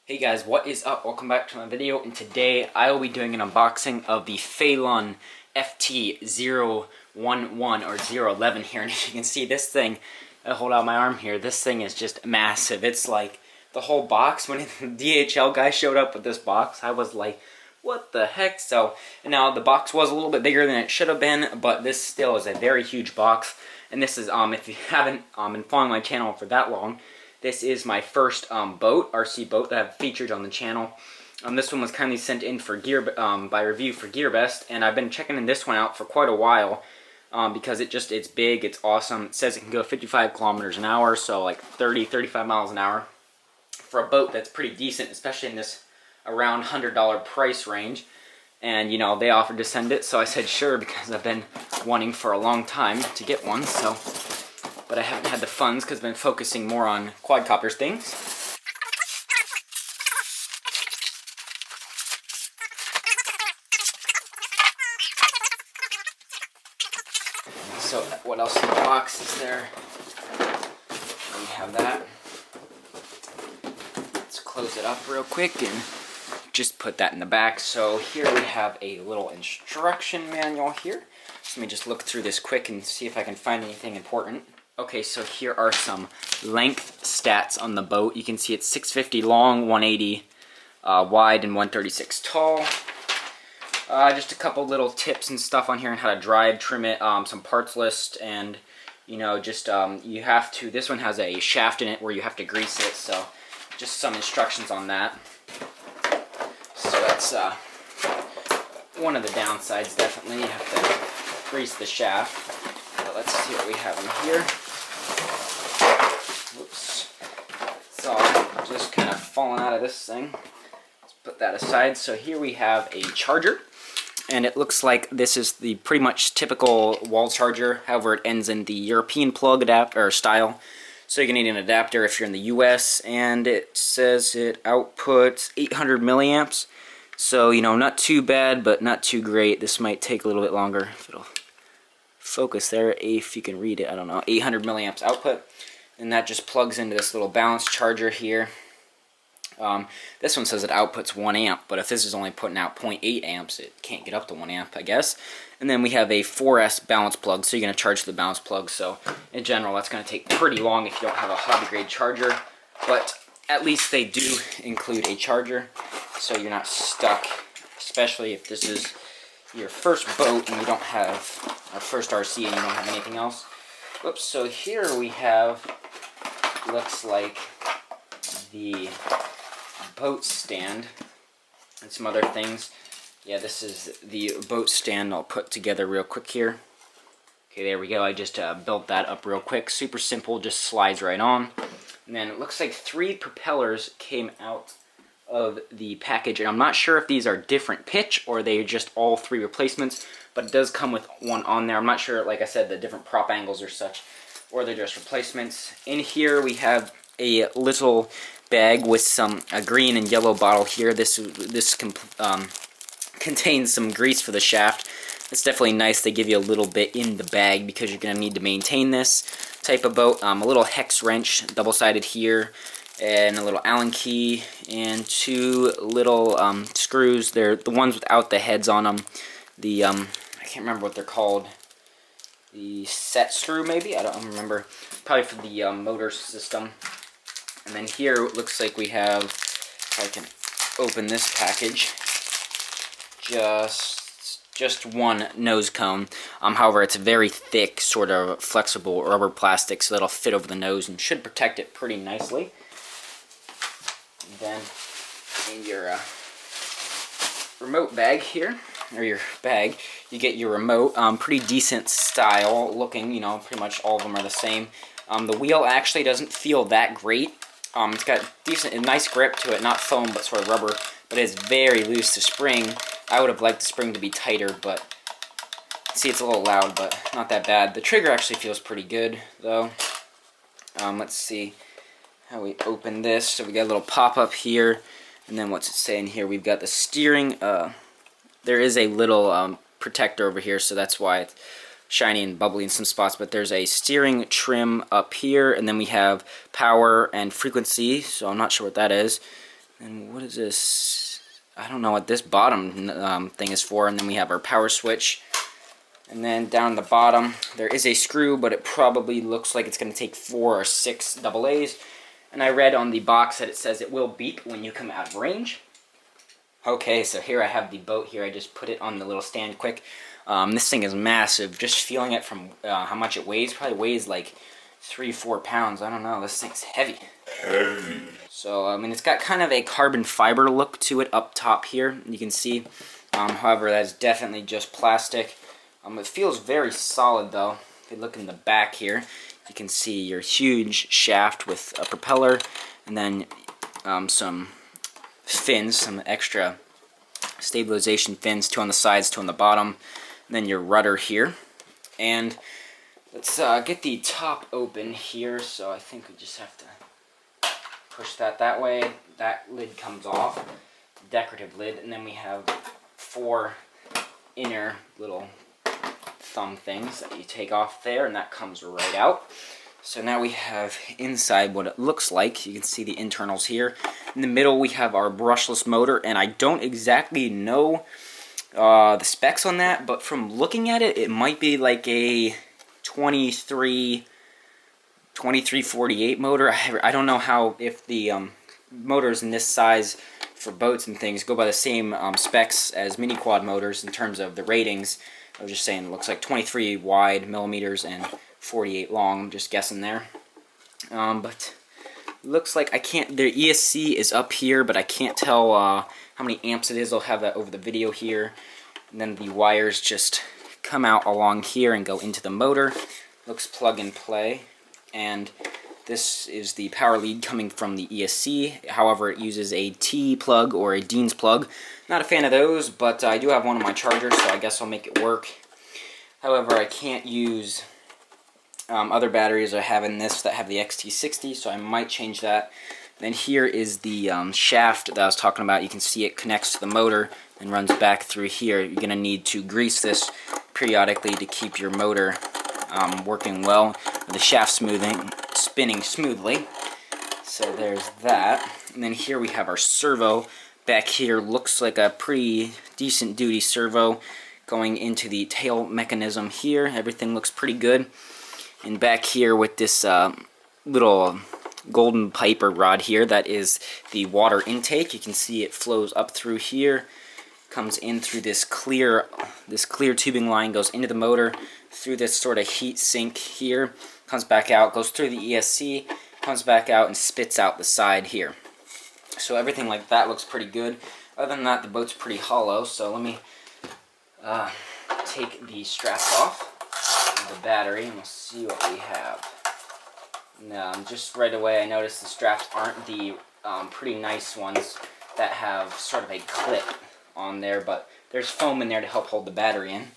Hey guys, what is up? Welcome back to my video, and today I will be doing an unboxing of the Fei Lun FT011 or 011 here, and as you can see, this thing, I hold out my arm here, this thing is just massive. It's like the whole box. When the DHL guy showed up with this box, I was like, what the heck? So now the box was a little bit bigger than it should have been, but this still is a very huge box. And this is, if you haven't been following my channel for that long, this is my first boat, RC boat, that I've featured on the channel. This one was kindly sent in for by review for GearBest, and I've been checking this one out for quite a while because it's big, it's awesome. It says it can go 55 kilometers an hour, so like 35 miles an hour. For a boat that's pretty decent, especially in this around $100 price range. And you know, they offered to send it, so I said sure, because I've been wanting for a long time to get one. So, but I haven't had the funds because I've been focusing more on quadcopters things. So what else in the box is there? We have that. Let's close it up real quick and just put that in the back. So here we have a little instruction manual here. So let me just look through this quick and see if I can find anything important. Okay, so here are some length stats on the boat. You can see it's 650 long, 180 wide, and 136 tall. Just a couple little tips and stuff on here on how to drive, trim it, some parts list, and you know, just you have to, this one has a shaft in it where you have to grease it, so just some instructions on that. So that's one of the downsides, definitely. You have to grease the shaft. But let's see what we have in here. Whoops. It's all just kind of falling out of this thing. Let's put that aside. So here we have a charger. And it looks like this is the pretty much typical wall charger. However, it ends in the European plug adapter style. So you're going to need an adapter if you're in the US. And it says it outputs 800 milliamps. So, you know, not too bad, but not too great. This might take a little bit longer if it'll focus there, if you can read it. I don't know. 800 milliamps output. And that just plugs into this little balance charger here. This one says it outputs 1 amp, but if this is only putting out 0.8 amps, it can't get up to 1 amp, I guess. And then we have a 4S balance plug, so you're going to charge the balance plug. So, in general, that's going to take pretty long if you don't have a hobby-grade charger. But at least they do include a charger, so you're not stuck, especially if this is your first boat and you don't have, our first RC and you don't have anything else. Whoops, so here we have, looks like the boat stand and some other things. Yeah, this is the boat stand I'll put together real quick here. Okay, there we go. I just built that up real quick. Super simple, just slides right on. And then it looks like 3 propellers came out of the package, and I'm not sure if these are different pitch or they're just all 3 replacements, but it does come with one on there. I'm not sure, like I said, the different prop angles or such, or they're just replacements. In here we have a little bag with a green and yellow bottle here. This contains some grease for the shaft. It's definitely nice. They give you a little bit in the bag because you're going to need to maintain this type of boat. A little hex wrench, double-sided here, and a little Allen key, and 2 little screws. They're the ones without the heads on them. The I can't remember what they're called. The set screw, maybe? I don't remember. Probably for the motor system. And then here it looks like we have, if I can open this package, just one nose cone. However, it's very thick, sort of flexible rubber plastic, so that'll fit over the nose and should protect it pretty nicely. And then in your remote bag here, or your bag, you get your remote. Pretty decent style looking, you know, pretty much all of them are the same. The wheel actually doesn't feel that great. It's got a nice grip to it, not foam, but sort of rubber, but it's very loose. The spring, I would have liked the spring to be tighter, but see, it's a little loud, but not that bad. The trigger actually feels pretty good, though. Let's see how we open this. So we got a little pop-up here, and then what's it saying here? We've got the steering. There is a little protector over here, so that's why it's shiny and bubbly in some spots, but there's a steering trim up here, and then we have power and frequency, so I'm not sure what that is. And what is this? I don't know what this bottom thing is for. And then we have our power switch. And then down the bottom, there is a screw, but it probably looks like it's going to take 4 or 6 AA's. And I read on the box that it says it will beep when you come out of range. Okay, so here I have the boat here. I just put it on the little stand quick. This thing is massive. Just feeling it from how much it weighs. Probably weighs like 3-4 pounds. I don't know. This thing's heavy. So, I mean, it's got kind of a carbon fiber look to it up top here. You can see. However, that's definitely just plastic. It feels very solid, though. If you look in the back here, you can see your huge shaft with a propeller, and then some fins, some extra stabilization fins, 2 on the sides, 2 on the bottom, and then your rudder here. And let's get the top open here. So I think we just have to push that way. That lid comes off, decorative lid, and then we have 4 inner little thumb things that you take off there, and that comes right out. So now we have inside what it looks like. You can see the internals here. In the middle we have our brushless motor, and I don't exactly know the specs on that, but from looking at it, it might be like a 2348 motor. I don't know how, if the motors in this size for boats and things go by the same specs as mini quad motors in terms of the ratings. I was just saying, it looks like 23 wide millimeters and 48 long. I'm just guessing there. But looks like I can't. Their ESC is up here, but I can't tell how many amps it is. I'll have that over the video here. And then the wires just come out along here and go into the motor. Looks plug and play. And this is the power lead coming from the ESC. However, it uses a T plug or a Dean's plug. Not a fan of those, but I do have one on my charger, so I guess I'll make it work. However, I can't use other batteries I have in this that have the XT60, so I might change that. Then here is the shaft that I was talking about. You can see it connects to the motor and runs back through here. You're going to need to grease this periodically to keep your motor working well, the shaft spinning smoothly. So there's that. And then here we have our servo. Back here looks like a pretty decent duty servo going into the tail mechanism here. Everything looks pretty good. And back here with this little golden pipe or rod here, that is the water intake. You can see it flows up through here, comes in through this clear tubing line, goes into the motor through this sort of heat sink here, comes back out, goes through the ESC, comes back out, and spits out the side here. So everything like that looks pretty good. Other than that, the boat's pretty hollow, so let me take the straps off of the battery and we'll see what we have. Now, just right away I noticed the straps aren't the pretty nice ones that have sort of a clip on there, but there's foam in there to help hold the battery in.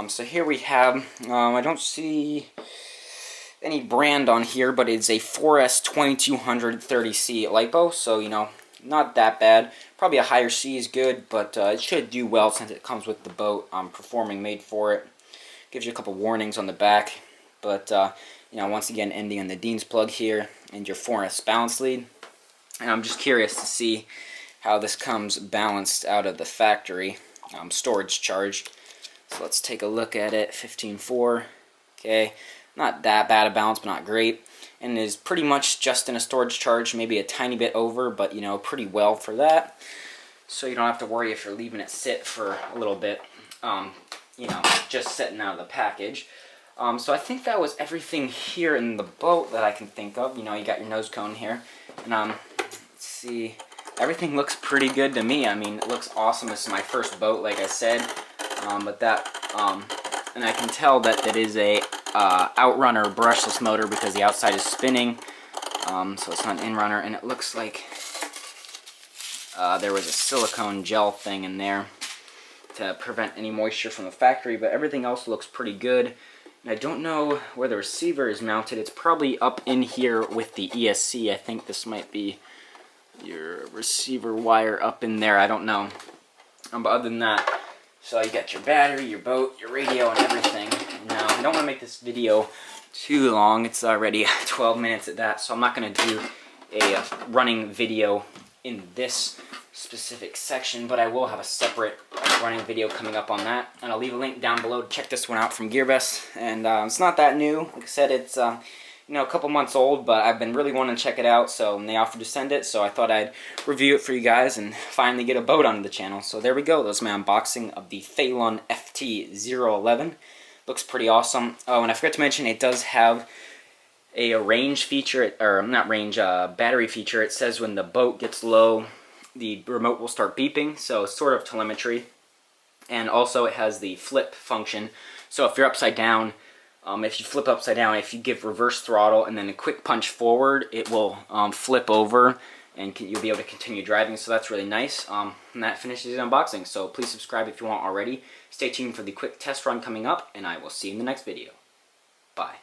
So here we have, I don't see any brand on here, but it's a 4S 2230C LiPo, so you know, not that bad. Probably a higher C is good, but it should do well since it comes with the boat performing made for it. Gives you a couple warnings on the back, but you know, once again ending on the Dean's plug here and your 4S balance lead. And I'm just curious to see how this comes balanced out of the factory storage charge. So let's take a look at it. 15.4. Okay, not that bad a balance, but not great. And it is pretty much just in a storage charge, maybe a tiny bit over, but you know, pretty well for that. So you don't have to worry if you're leaving it sit for a little bit, you know, just sitting out of the package. So I think that was everything here in the boat that I can think of. You know, you got your nose cone here. And let's see, everything looks pretty good to me. I mean, it looks awesome. This is my first boat, like I said. But that, and I can tell that it is a outrunner brushless motor because the outside is spinning. So it's not an inrunner, and it looks like there was a silicone gel thing in there to prevent any moisture from the factory, but everything else looks pretty good. And I don't know where the receiver is mounted. It's probably up in here with the ESC. I think this might be your receiver wire up in there. I don't know. But other than that, so you got your battery, your boat, your radio, and everything. Now, I don't want to make this video too long. It's already 12 minutes at that, so I'm not going to do a running video in this specific section, but I will have a separate running video coming up on that, and I'll leave a link down below to check this one out from GearBest. And it's not that new. Like I said, it's you know, a couple months old, but I've been really wanting to check it out, so they offered to send it, so I thought I'd review it for you guys and finally get a boat onto the channel. So there we go. That's my unboxing of the Fei Lun FT011. Looks pretty awesome. Oh, and I forgot to mention, it does have a range feature, or not range, battery feature. It says when the boat gets low, the remote will start beeping, so sort of telemetry. And also it has the flip function, so if you're upside down, if you flip upside down, if you give reverse throttle and then a quick punch forward, it will flip over and you'll be able to continue driving, so that's really nice. And that finishes the unboxing, so please subscribe if you want already. Stay tuned for the quick test run coming up, and I will see you in the next video. Bye.